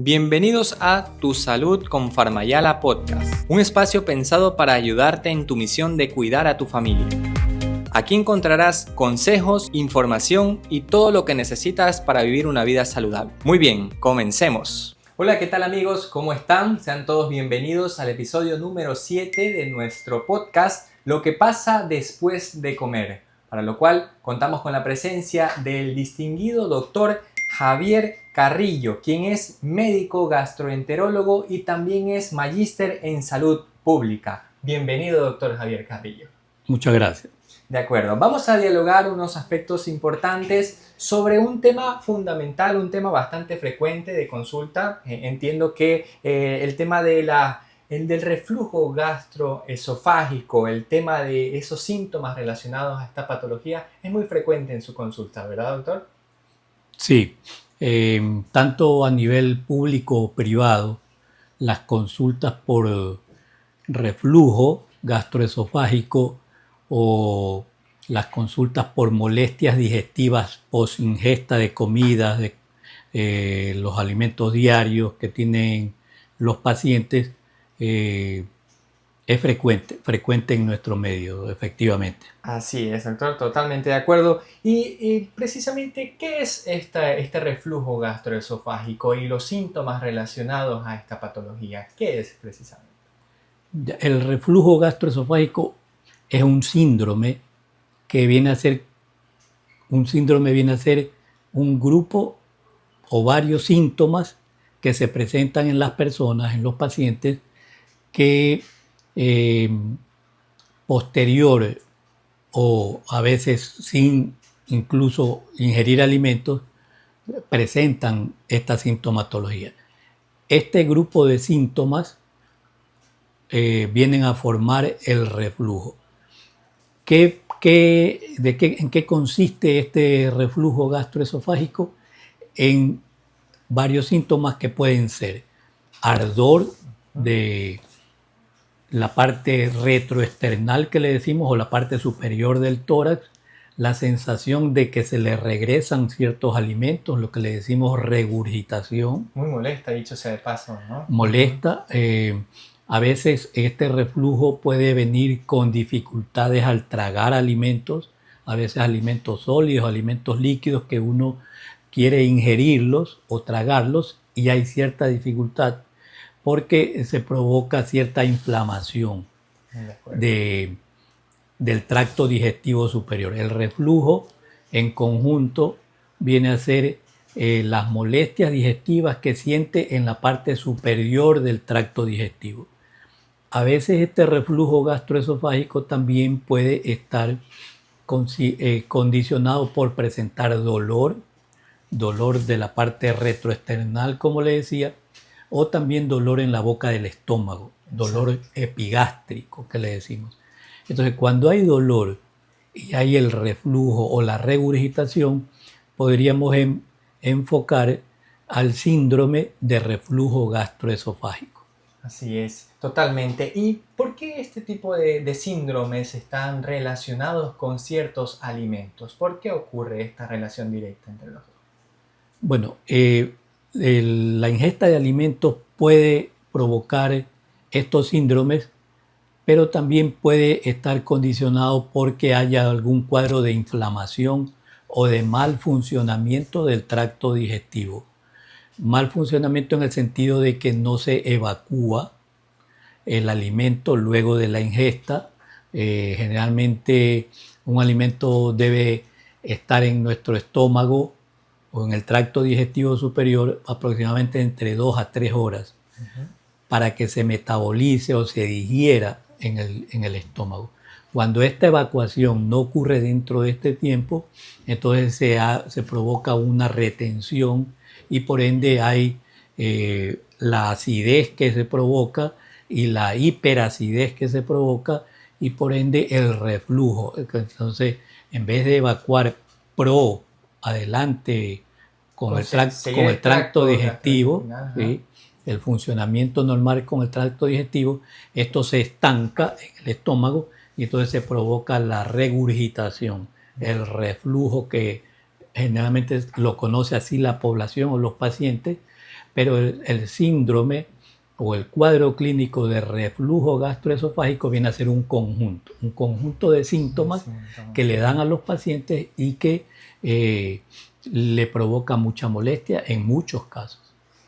Bienvenidos a Tu Salud con Farmayala Podcast, un espacio pensado para ayudarte en tu misión de cuidar a tu familia. Aquí encontrarás consejos, información y todo lo que necesitas para vivir una vida saludable. Muy bien, comencemos. Hola, ¿qué tal amigos? ¿Cómo están? Sean todos bienvenidos al episodio número 7 de nuestro podcast, Lo que pasa después de comer, para lo cual contamos con la presencia del distinguido doctor Javier Carrillo, quien es médico gastroenterólogo y también es magíster en salud pública. Bienvenido, doctor Javier Carrillo. Muchas gracias. De acuerdo, vamos a dialogar unos aspectos importantes sobre un tema fundamental, un tema bastante frecuente de consulta. Entiendo que el tema del reflujo gastroesofágico, el tema de esos síntomas relacionados a esta patología es muy frecuente en su consulta, ¿verdad, doctor? Sí, tanto a nivel público o privado, las consultas por reflujo gastroesofágico o las consultas por molestias digestivas post ingesta de comidas, de los alimentos diarios que tienen los pacientes, es frecuente en nuestro medio, efectivamente. Así es, doctor, totalmente de acuerdo. Y precisamente, ¿qué es este reflujo gastroesofágico y los síntomas relacionados a esta patología? ¿Qué es precisamente? El reflujo gastroesofágico es un síndrome que viene a ser un grupo o varios síntomas que se presentan en las personas, en los pacientes, que posterior o a veces sin incluso ingerir alimentos presentan esta sintomatología. Este grupo de síntomas vienen a formar el reflujo. ¿En qué consiste este reflujo gastroesofágico? En varios síntomas que pueden ser ardor de la parte retroesternal que le decimos, o la parte superior del tórax, la sensación de que se le regresan ciertos alimentos, lo que le decimos regurgitación. Muy molesta, dicho sea de paso, ¿no? Molesta. A veces este reflujo puede venir con dificultades al tragar alimentos, a veces alimentos sólidos, alimentos líquidos que uno quiere ingerirlos o tragarlos y hay cierta dificultad porque se provoca cierta inflamación del tracto digestivo superior. El reflujo en conjunto viene a ser las molestias digestivas que siente en la parte superior del tracto digestivo. A veces este reflujo gastroesofágico también puede estar condicionado por presentar dolor de la parte retroesternal, como le decía, o también dolor en la boca del estómago, dolor epigástrico que le decimos. Entonces, cuando hay dolor y hay el reflujo o la regurgitación, podríamos enfocar al síndrome de reflujo gastroesofágico. Así es, totalmente. ¿Y por qué este tipo de síndromes están relacionados con ciertos alimentos? ¿Por qué ocurre esta relación directa entre los dos? Bueno, la ingesta de alimentos puede provocar estos síndromes, pero también puede estar condicionado porque haya algún cuadro de inflamación o de mal funcionamiento del tracto digestivo. Mal funcionamiento en el sentido de que no se evacúa el alimento luego de la ingesta. Generalmente un alimento debe estar en nuestro estómago o en el tracto digestivo superior aproximadamente entre 2 a 3 horas para que se metabolice o se digiera en el estómago. Cuando esta evacuación no ocurre dentro de este tiempo, entonces se provoca una retención y por ende hay la acidez que se provoca y la hiperacidez que se provoca y por ende el reflujo. Entonces, en vez de evacuar adelante con el tracto digestivo, ¿sí?, el funcionamiento normal con el tracto digestivo, esto se estanca en el estómago y entonces se provoca la regurgitación, el reflujo que generalmente lo conoce así la población o los pacientes, pero el síndrome o el cuadro clínico de reflujo gastroesofágico viene a ser un conjunto de síntomas que le dan a los pacientes y que le provoca mucha molestia en muchos casos.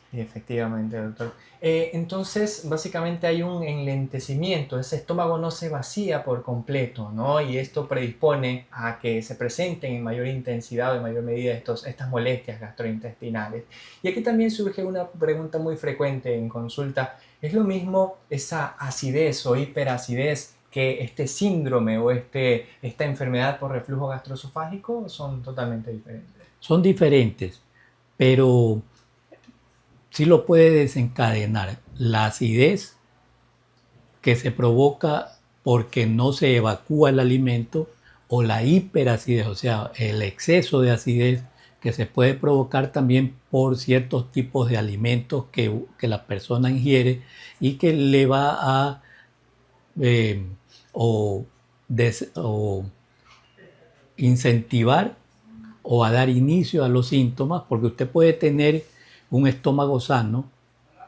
Sí, efectivamente, doctor. Entonces, básicamente hay un enlentecimiento, ese estómago no se vacía por completo, ¿no? Y esto predispone a que se presenten en mayor intensidad o en mayor medida estas molestias gastrointestinales. Y aquí también surge una pregunta muy frecuente en consulta. ¿Es lo mismo esa acidez o hiperacidez que este síndrome o esta enfermedad por reflujo gastroesofágico, o son totalmente diferentes? Son diferentes, pero sí lo puede desencadenar la acidez que se provoca porque no se evacúa el alimento, o la hiperacidez, o sea, el exceso de acidez que se puede provocar también por ciertos tipos de alimentos que la persona ingiere y que le va a o incentivar o a dar inicio a los síntomas, porque usted puede tener un estómago sano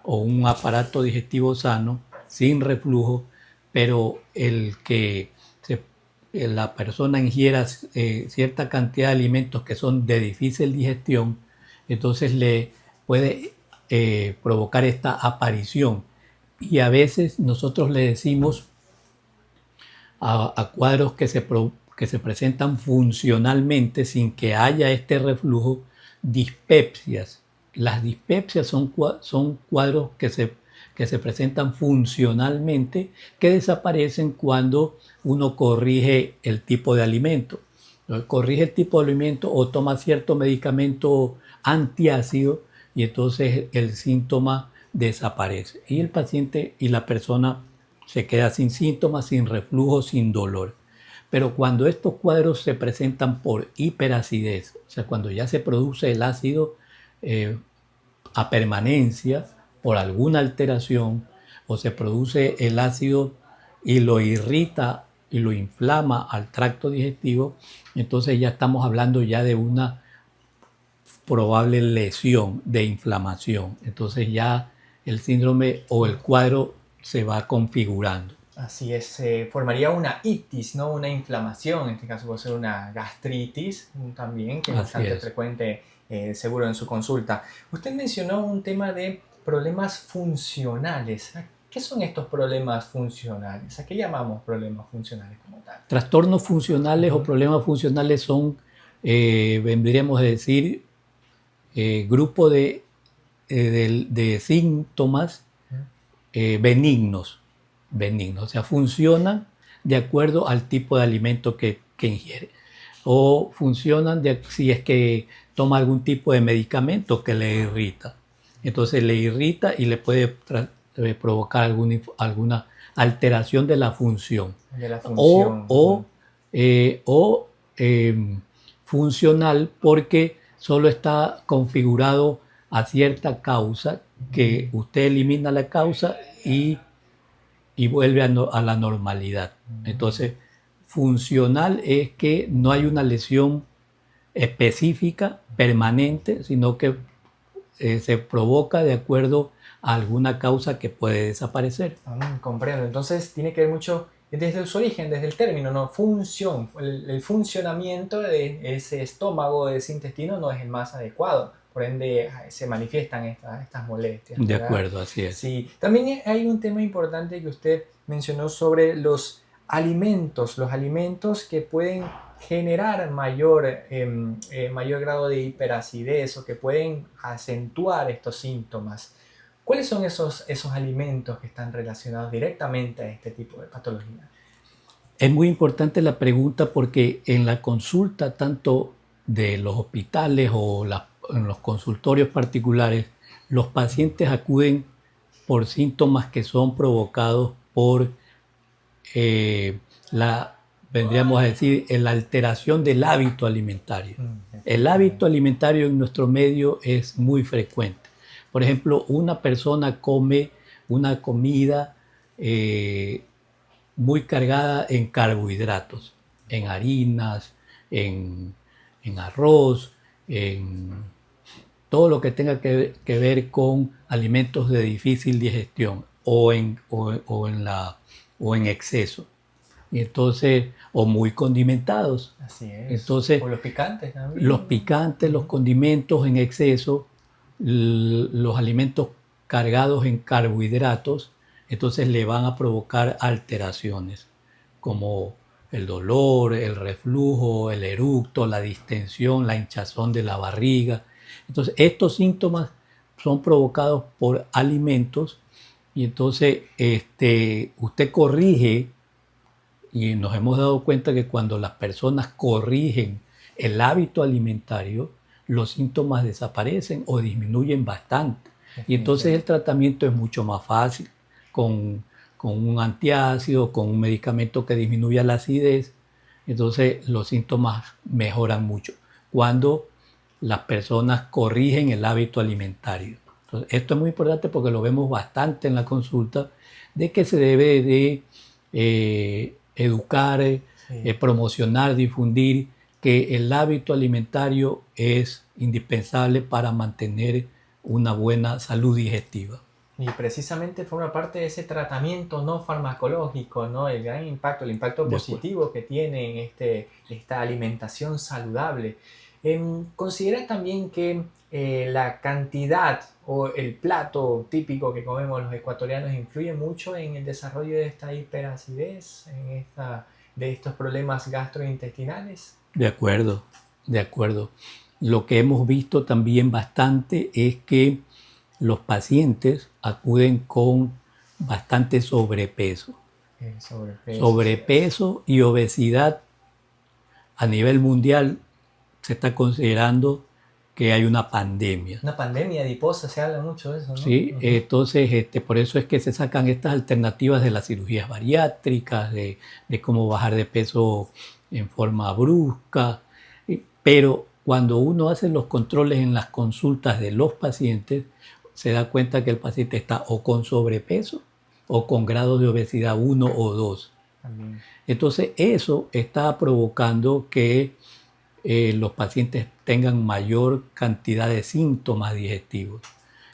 o un aparato digestivo sano, sin reflujo, pero el que la persona ingiera cierta cantidad de alimentos que son de difícil digestión, entonces le puede provocar esta aparición. Y a veces nosotros le decimos a cuadros que se presentan funcionalmente sin que haya este reflujo, dispepsias. Las dispepsias son cuadros que se presentan funcionalmente, que desaparecen cuando uno corrige el tipo de alimento. Corrige el tipo de alimento o toma cierto medicamento antiácido y entonces el síntoma desaparece. Y el paciente y la persona se queda sin síntomas, sin reflujo, sin dolor. Pero cuando estos cuadros se presentan por hiperacidez, o sea, cuando ya se produce el ácido a permanencia por alguna alteración, o se produce el ácido y lo irrita y lo inflama al tracto digestivo, entonces ya estamos hablando ya de una probable lesión de inflamación. Entonces ya el síndrome o el cuadro se va configurando. Así es, formaría una itis, ¿no? Una inflamación, en este caso puede ser una gastritis también, que es bastante frecuente, seguro en su consulta. Usted mencionó un tema de problemas funcionales. ¿Qué son estos problemas funcionales? ¿A qué llamamos problemas funcionales como tal? Trastornos funcionales o problemas funcionales son, vendríamos a decir, grupo de síntomas benignos, o sea, funcionan de acuerdo al tipo de alimento que ingiere, o funcionan si es que toma algún tipo de medicamento que le irrita. Entonces le irrita y le puede provocar alguna alteración de la función. O funcional porque solo está configurado a cierta causa, que usted elimina la causa y vuelve a la normalidad. Entonces, funcional es que no hay una lesión específica, permanente, sino que se provoca de acuerdo a alguna causa que puede desaparecer. Comprendo. Entonces, tiene que ver mucho desde su origen, desde el término, ¿no? Función. El funcionamiento de ese estómago, de ese intestino, no es el más adecuado. Por ende, se manifiestan estas molestias, ¿verdad? De acuerdo, así es. Sí. También hay un tema importante que usted mencionó sobre los alimentos que pueden generar mayor grado de hiperacidez o que pueden acentuar estos síntomas. ¿Cuáles son esos alimentos que están relacionados directamente a este tipo de patología? Es muy importante la pregunta porque en la consulta tanto de los hospitales o en los consultorios particulares, los pacientes acuden por síntomas que son provocados por vendríamos a decir, la alteración del hábito alimentario. El hábito alimentario en nuestro medio es muy frecuente. Por ejemplo, una persona come una comida muy cargada en carbohidratos, en harinas, en arroz, en todo lo que tenga que ver con alimentos de difícil digestión o en exceso. Y entonces, o muy condimentados. Así es. Entonces, O los picantes también, los ¿no? picantes, los condimentos en exceso, los alimentos cargados en carbohidratos, entonces le van a provocar alteraciones como el dolor, el reflujo, el eructo, la distensión, la hinchazón de la barriga. Entonces, estos síntomas son provocados por alimentos y entonces usted corrige y nos hemos dado cuenta que cuando las personas corrigen el hábito alimentario, los síntomas desaparecen o disminuyen bastante. Y entonces el tratamiento es mucho más fácil con un antiácido, con un medicamento que disminuya la acidez. Entonces los síntomas mejoran mucho cuando las personas corrigen el hábito alimentario. Entonces, esto es muy importante porque lo vemos bastante en la consulta, de que se debe de educar, promocionar, difundir que el hábito alimentario es indispensable para mantener una buena salud digestiva. Y precisamente forma parte de ese tratamiento no farmacológico, ¿no? El gran impacto, el impacto positivo que tiene esta alimentación saludable. Considera también que la cantidad o el plato típico que comemos los ecuatorianos influye mucho en el desarrollo de esta hiperacidez, de estos problemas gastrointestinales. De acuerdo, de acuerdo. Lo que hemos visto también bastante es que los pacientes acuden con bastante sobrepeso. Sobrepeso y obesidad a nivel mundial se está considerando que hay una pandemia. Una pandemia adiposa, se habla mucho de eso, ¿no? Sí, entonces por eso es que se sacan estas alternativas de las cirugías bariátricas, de cómo bajar de peso en forma brusca, pero cuando uno hace los controles en las consultas de los pacientes, se da cuenta que el paciente está o con sobrepeso o con grados de obesidad 1 o 2. También. Entonces eso está provocando que los pacientes tengan mayor cantidad de síntomas digestivos.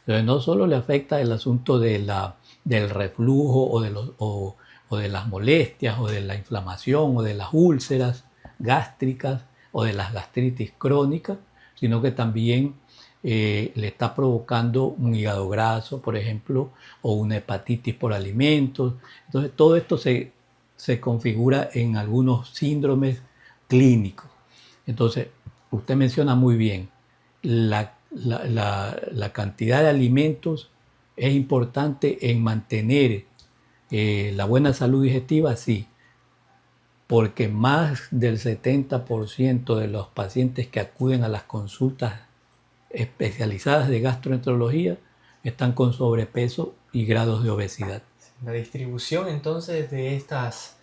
Entonces no solo le afecta el asunto del reflujo o de las molestias o de la inflamación o de las úlceras gástricas o de las gastritis crónicas, sino que también le está provocando un hígado graso, por ejemplo, o una hepatitis por alimentos. Entonces todo esto se configura en algunos síndromes clínicos. Entonces, usted menciona muy bien, la cantidad de alimentos es importante en mantener la buena salud digestiva, sí, porque más del 70% de los pacientes que acuden a las consultas especializadas de gastroenterología están con sobrepeso y grados de obesidad. La distribución entonces de estas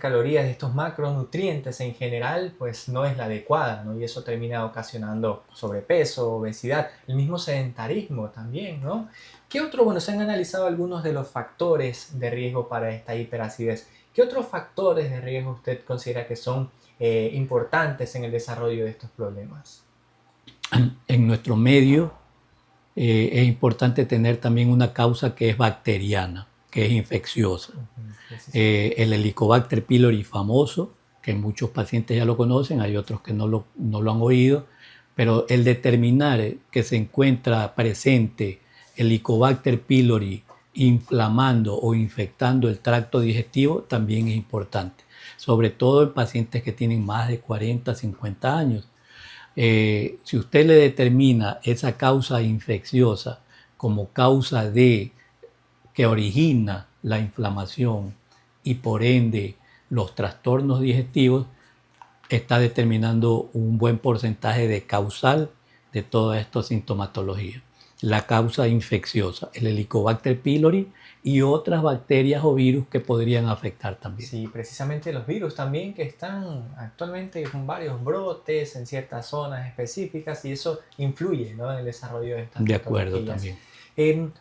calorías, de estos macronutrientes en general, pues no es la adecuada, ¿no? Y eso termina ocasionando sobrepeso, obesidad, el mismo sedentarismo también, ¿no? ¿Qué otro? Bueno, se han analizado algunos de los factores de riesgo para esta hiperacidez. ¿Qué otros factores de riesgo usted considera que son importantes en el desarrollo de estos problemas? En nuestro medio es importante tener también una causa que es bacteriana, que es infecciosa. El Helicobacter pylori famoso, que muchos pacientes ya lo conocen, hay otros que no lo han oído, pero el determinar que se encuentra presente Helicobacter pylori inflamando o infectando el tracto digestivo también es importante, sobre todo en pacientes que tienen más de 40, 50 años. Si usted le determina esa causa infecciosa como causa que origina la inflamación y por ende los trastornos digestivos, está determinando un buen porcentaje de causal de toda esta sintomatología. La causa infecciosa, el Helicobacter pylori y otras bacterias o virus que podrían afectar también. Sí, precisamente los virus también que están actualmente con varios brotes en ciertas zonas específicas y eso influye, ¿no?, en el desarrollo de estas patologías. De acuerdo también.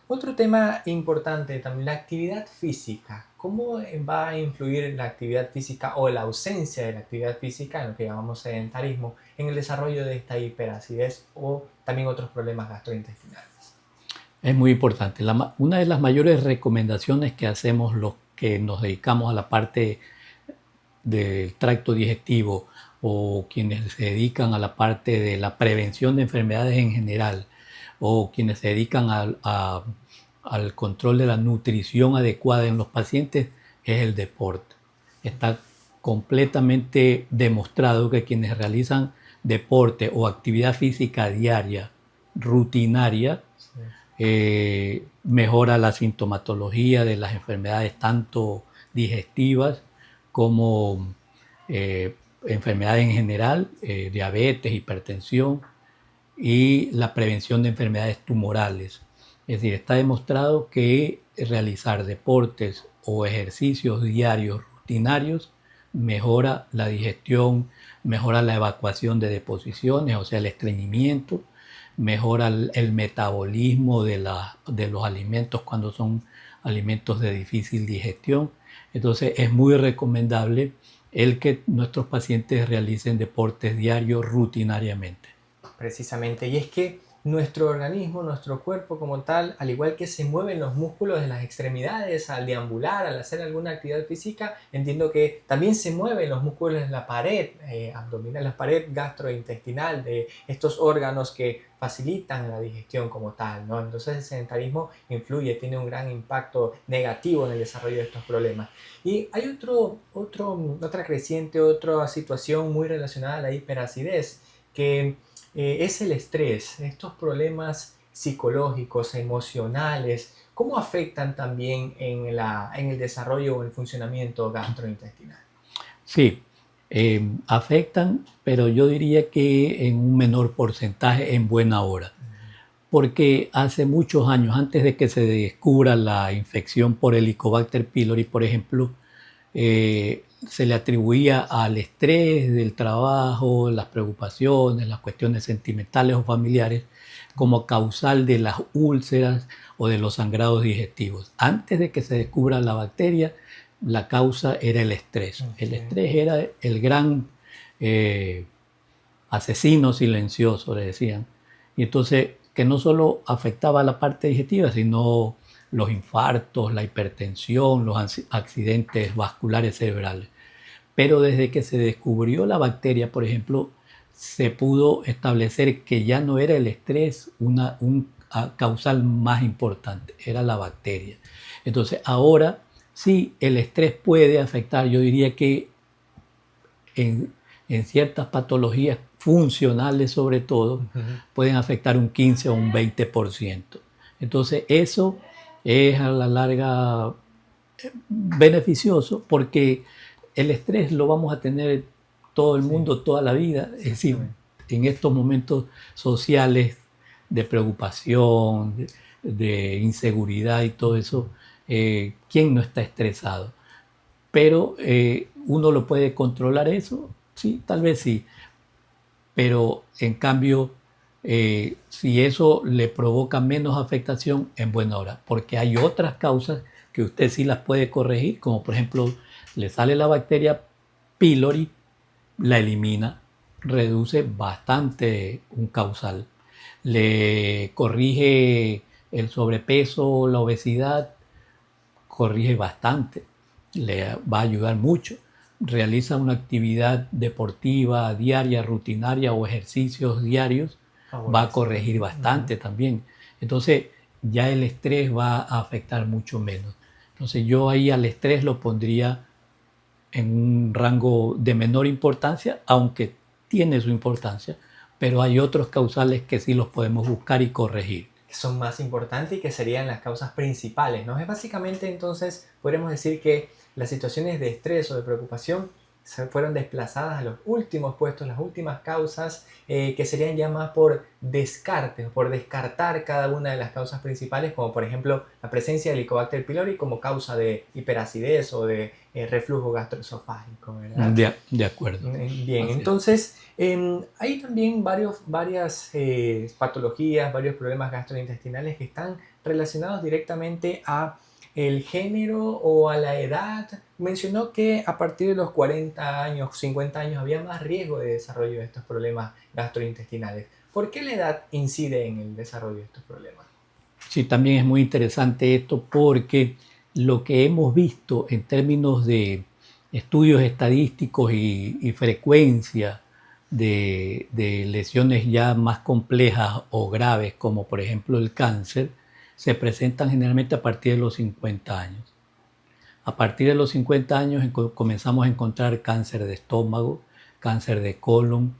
Otro tema importante también, la actividad física. ¿Cómo va a influir la actividad física o la ausencia de la actividad física, en lo que llamamos sedentarismo, en el desarrollo de esta hiperacidez o también otros problemas gastrointestinales. Es muy importante. Una de las mayores recomendaciones que hacemos los que nos dedicamos a la parte del tracto digestivo o quienes se dedican a la parte de la prevención de enfermedades en general o quienes se dedican al control de la nutrición adecuada en los pacientes es el deporte. Está completamente demostrado que quienes realizan deporte o actividad física diaria, rutinaria, mejora la sintomatología de las enfermedades tanto digestivas como enfermedades en general, diabetes, hipertensión y la prevención de enfermedades tumorales. Es decir, está demostrado que realizar deportes o ejercicios diarios rutinarios mejora la digestión, mejora la evacuación de deposiciones, o sea, el estreñimiento, mejora el metabolismo de los alimentos cuando son alimentos de difícil digestión. Entonces es muy recomendable el que nuestros pacientes realicen deportes diarios rutinariamente. Precisamente, y es que nuestro organismo, nuestro cuerpo como tal, al igual que se mueven los músculos de las extremidades al deambular, al hacer alguna actividad física, entiendo que también se mueven los músculos de la pared abdominal, la pared gastrointestinal, de estos órganos que facilitan la digestión como tal, ¿no? Entonces el sedentarismo influye, tiene un gran impacto negativo en el desarrollo de estos problemas. Y hay otra creciente, otra situación muy relacionada a la hiperacidez, que es el estrés, estos problemas psicológicos, emocionales, ¿cómo afectan también en el desarrollo o el funcionamiento gastrointestinal? Sí, afectan, pero yo diría que en un menor porcentaje en buena hora. Porque hace muchos años, antes de que se descubra la infección por Helicobacter pylori, por ejemplo, se le atribuía al estrés del trabajo, las preocupaciones, las cuestiones sentimentales o familiares como causal de las úlceras o de los sangrados digestivos. Antes de que se descubra la bacteria, la causa era el estrés. Okay. El estrés era el gran asesino silencioso, le decían. Y entonces, que no solo afectaba la parte digestiva, sino los infartos, la hipertensión, los accidentes vasculares cerebrales. Pero desde que se descubrió la bacteria, por ejemplo, se pudo establecer que ya no era el estrés un causal más importante, era la bacteria. Entonces, ahora sí, el estrés puede afectar, yo diría que en ciertas patologías funcionales sobre todo, pueden afectar un 15 o un 20%. Entonces, eso es a la larga beneficioso porque el estrés lo vamos a tener todo el mundo, toda la vida. Es decir, en estos momentos sociales de preocupación, de inseguridad y todo eso, ¿quién no está estresado? Pero uno lo puede controlar eso, sí, tal vez sí. Pero en cambio, si eso le provoca menos afectación, en buena hora, porque hay otras causas que usted sí las puede corregir, como por ejemplo, le sale la bacteria pylori, la elimina, reduce bastante un causal. Le corrige el sobrepeso, la obesidad, corrige bastante, le va a ayudar mucho. Realiza una actividad deportiva diaria, rutinaria o ejercicios diarios, va a corregir bastante también. Entonces ya el estrés va a afectar mucho menos. Entonces yo ahí al estrés lo pondría en un rango de menor importancia, aunque tiene su importancia, pero hay otros causales que sí los podemos buscar y corregir. Que son más importantes y que serían las causas principales, ¿no? Es básicamente entonces, podríamos decir que las situaciones de estrés o de preocupación se fueron desplazadas a los últimos puestos, las últimas causas que serían ya más por descarte, por descartar cada una de las causas principales, como por ejemplo la presencia de Helicobacter pylori como causa de hiperacidez o de reflujo gastroesofágico, ¿verdad? De acuerdo. Bien, así entonces hay también varias patologías, varios problemas gastrointestinales que están relacionados directamente a el género o a la edad. Mencionó que a partir de los 40 años, 50 años había más riesgo de desarrollo de estos problemas gastrointestinales. ¿Por qué la edad incide en el desarrollo de estos problemas? Sí, también es muy interesante esto porque lo que hemos visto en términos de estudios estadísticos y frecuencia de lesiones ya más complejas o graves, como por ejemplo el cáncer, se presentan generalmente a partir de los 50 años. A partir de los 50 años comenzamos a encontrar cáncer de estómago, cáncer de colon,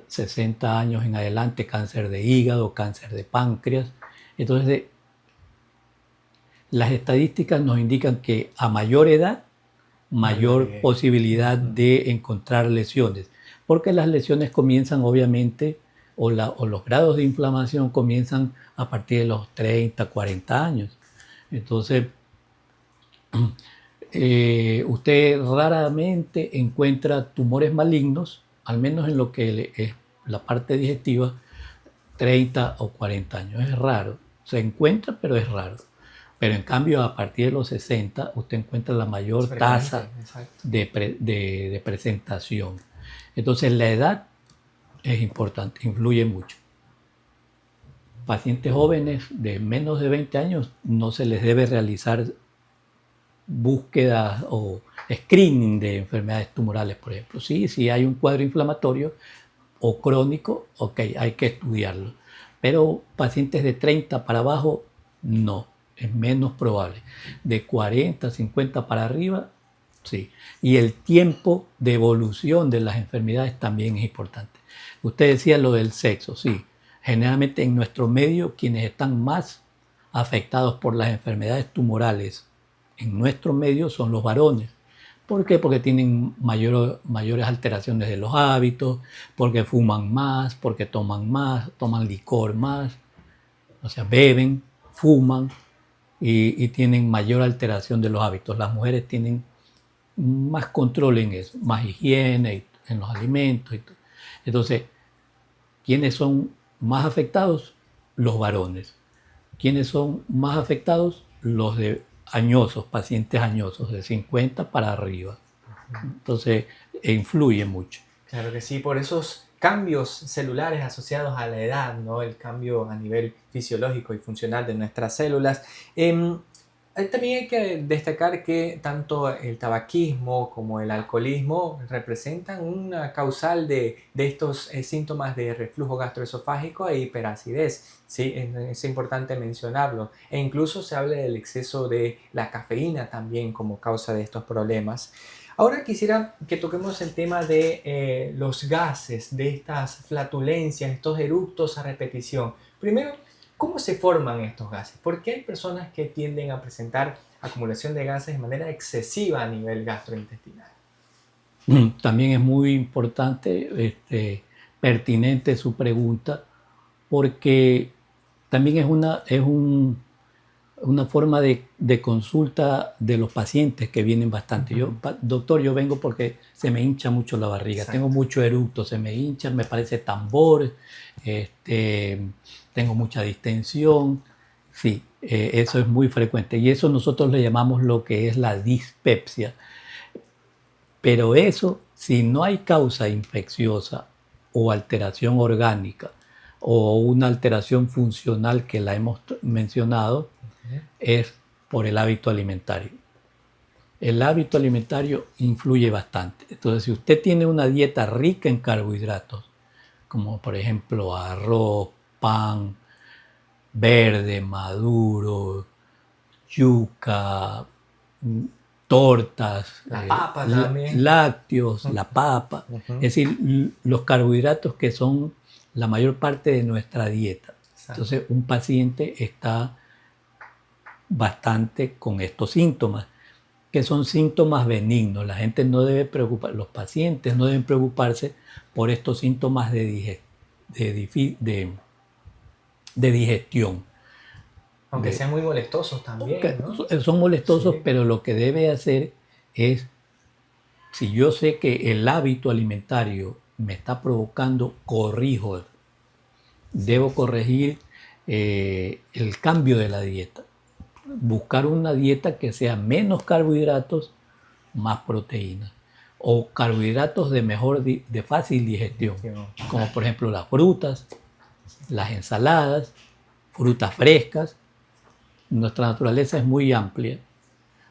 60 años en adelante cáncer de hígado, cáncer de páncreas. Entonces, las estadísticas nos indican que a mayor edad, mayor posibilidad de encontrar lesiones, porque las lesiones comienzan obviamente, o los grados de inflamación comienzan a partir de los 30, 40 años. Entonces, usted raramente encuentra tumores malignos, al menos en lo que es la parte digestiva, 30 o 40 años. Es raro. Se encuentra, pero es raro. Pero en cambio, a partir de los 60, usted encuentra la mayor tasa de presentación. Entonces, la edad es importante, influye mucho. Pacientes jóvenes de menos de 20 años no se les debe realizar búsqueda o screening de enfermedades tumorales, por ejemplo. Sí, si hay un cuadro inflamatorio o crónico, ok, hay que estudiarlo. Pero pacientes de 30 para abajo, no, es menos probable. De 40, 50 para arriba, sí. Y el tiempo de evolución de las enfermedades también es importante. Usted decía lo del sexo, sí. Generalmente en nuestro medio, quienes están más afectados por las enfermedades tumorales en nuestro medio son los varones. ¿Por qué? Porque tienen mayores alteraciones de los hábitos, porque fuman más, porque toman más, toman licor más, o sea, beben, fuman y tienen mayor alteración de los hábitos. Las mujeres tienen más control en eso, más higiene en los alimentos y todo. Entonces, ¿quiénes son más afectados? Los varones. ¿Quiénes son más afectados? Los de añosos, pacientes añosos, de 50 para arriba. Entonces, influye mucho. Claro que sí, por esos cambios celulares asociados a la edad, ¿no? El cambio a nivel fisiológico y funcional de nuestras células. También hay que destacar que tanto el tabaquismo como el alcoholismo representan una causal de estos síntomas de reflujo gastroesofágico e hiperacidez. Sí, es importante mencionarlo. E incluso se habla del exceso de la cafeína también como causa de estos problemas. Ahora quisiera que toquemos el tema de los gases, de estas flatulencias, estos eructos a repetición. Primero, ¿cómo se forman estos gases? ¿Por qué hay personas que tienden a presentar acumulación de gases de manera excesiva a nivel gastrointestinal? También es muy importante, pertinente su pregunta, porque también es una forma de consulta de los pacientes que vienen bastante. Doctor, yo vengo porque se me hincha mucho la barriga. Exacto. Tengo mucho eructo, se me hincha, me parece tambor, tengo mucha distensión. Sí, eso es muy frecuente. Y eso nosotros le llamamos lo que es la dispepsia. Pero eso, si no hay causa infecciosa o alteración orgánica o una alteración funcional que la hemos mencionado, es por el hábito alimentario. El hábito alimentario influye bastante. Entonces, si usted tiene una dieta rica en carbohidratos, como por ejemplo arroz, pan, verde, maduro, yuca, tortas, lácteos, la papa, es decir, los carbohidratos que son la mayor parte de nuestra dieta. Entonces, un paciente está bastante con estos síntomas, que son síntomas benignos. La gente no debe preocupar, los pacientes no deben preocuparse por estos síntomas de digestión. Aunque sean muy molestosos también, ¿no? Son molestosos, sí. Pero lo que debe hacer es, si yo sé que el hábito alimentario me está provocando, corrijo. Debo corregir el cambio de la dieta. Buscar una dieta que sea menos carbohidratos, más proteínas. O carbohidratos de fácil digestión, como por ejemplo las frutas, las ensaladas, frutas frescas. Nuestra naturaleza es muy amplia,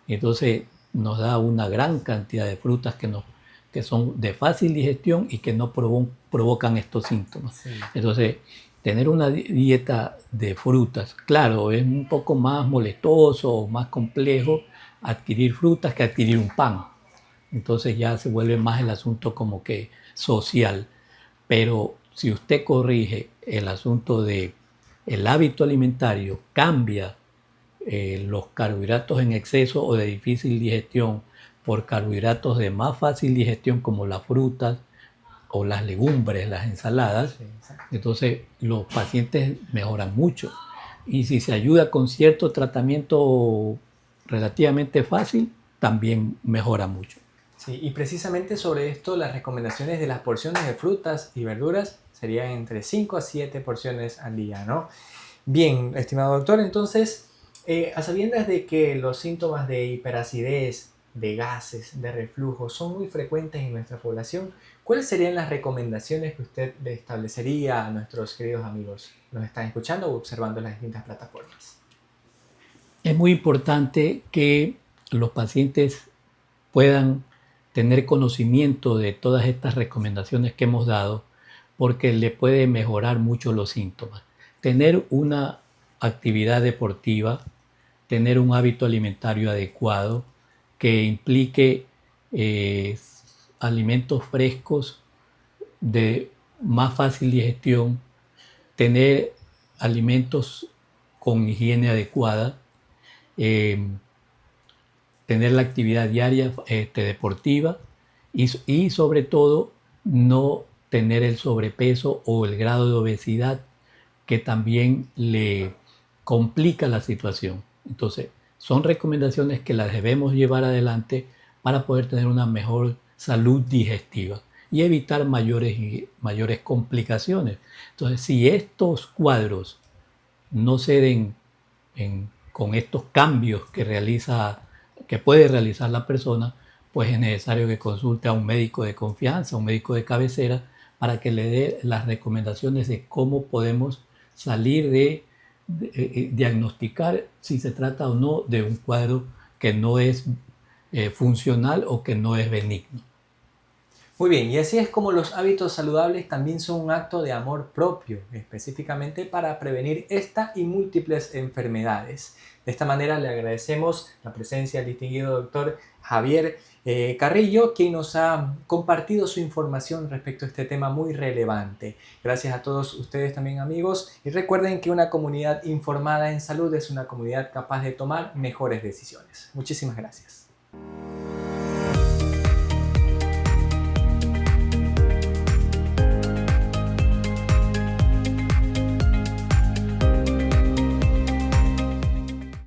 entonces nos da una gran cantidad de frutas que son de fácil digestión y que no provocan estos síntomas. Sí. Entonces, tener una dieta de frutas, claro, es un poco más molestoso o más complejo adquirir frutas que adquirir un pan. Entonces ya se vuelve más el asunto como que social. Pero si usted corrige el asunto de el hábito alimentario, cambia los carbohidratos en exceso o de difícil digestión por carbohidratos de más fácil digestión como las frutas o las legumbres, las ensaladas, entonces los pacientes mejoran mucho. Y si se ayuda con cierto tratamiento relativamente fácil, también mejora mucho. Sí, y precisamente sobre esto, las recomendaciones de las porciones de frutas y verduras serían entre 5 a 7 porciones al día, ¿no? Bien, estimado doctor, entonces, a sabiendas de que los síntomas de hiperacidez, de gases, de reflujo son muy frecuentes en nuestra población, ¿cuáles serían las recomendaciones que usted le establecería a nuestros queridos amigos que nos están escuchando o observando en las distintas plataformas? Es muy importante que los pacientes puedan tener conocimiento de todas estas recomendaciones que hemos dado, porque le puede mejorar mucho los síntomas. Tener una actividad deportiva, tener un hábito alimentario adecuado que implique alimentos frescos de más fácil digestión, tener alimentos con higiene adecuada, tener la actividad diaria deportiva y sobre todo no tener el sobrepeso o el grado de obesidad que también le complica la situación. Entonces, son recomendaciones que las debemos llevar adelante para poder tener una mejor salud digestiva y evitar mayores complicaciones. Entonces, si estos cuadros no se den con estos cambios que puede realizar la persona, pues es necesario que consulte a un médico de confianza, un médico de cabecera, para que le dé las recomendaciones de cómo podemos salir de diagnosticar si se trata o no de un cuadro que no es funcional o que no es benigno. Muy bien, y así es como los hábitos saludables también son un acto de amor propio, específicamente para prevenir esta y múltiples enfermedades. De esta manera le agradecemos la presencia del distinguido doctor Javier Carrillo, quien nos ha compartido su información respecto a este tema muy relevante. Gracias a todos ustedes también, amigos, y recuerden que una comunidad informada en salud es una comunidad capaz de tomar mejores decisiones. Muchísimas gracias.